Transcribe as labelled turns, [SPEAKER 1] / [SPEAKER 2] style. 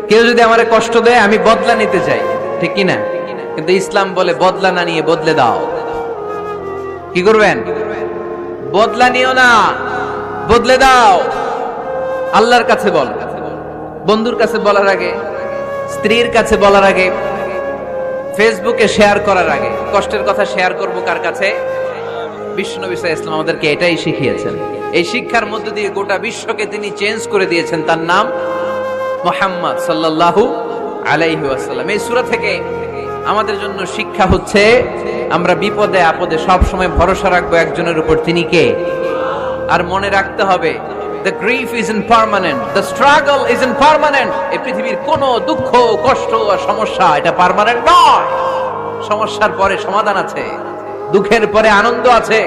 [SPEAKER 1] কেউ যদি আমারে কষ্ট দেয় আমি বদলা নিতে চাই, ঠিক কি না? কিন্তু ইসলাম বলে বদলা না নিয়ে বদলে দাও। কি করবেন? বদলা নিও না, বদলে দাও। আল্লাহর কাছে বল, বন্ধুর কাছে বলার আগে, স্ত্রীর কাছে বলার আগে, ফেসবুকে শেয়ার করার আগে কষ্টের কথা শেয়ার করব কার কাছে? বিশ্বনবী সাল্লাল্লাহু আলাইহি ওয়াসাল্লাম আমাদেরকে এটাই শিখিয়েছেন। এই শিক্ষার মধ্য দিয়ে গোটা বিশ্বকে তিনি চেঞ্জ করে দিয়েছেন। তার নাম মুহাম্মদ সাল্লাল্লাহু আলাইহি ওয়াসাল্লাম। এই সূরা থেকে আমাদের জন্য শিক্ষা হচ্ছে আমরা বিপদে আপদে সব সময় ভরসা রাখবো একজনের উপর, তিনি কে? আর মনে রাখতে হবে the grief isn't permanent, the struggle isn't permanent. এই পৃথিবীর কোনো দুঃখ কষ্ট আর সমস্যা এটা পার্মানেন্ট নয়। সমস্যার পরে সমাধান আছে, দুঃখের পরে আনন্দ আছে।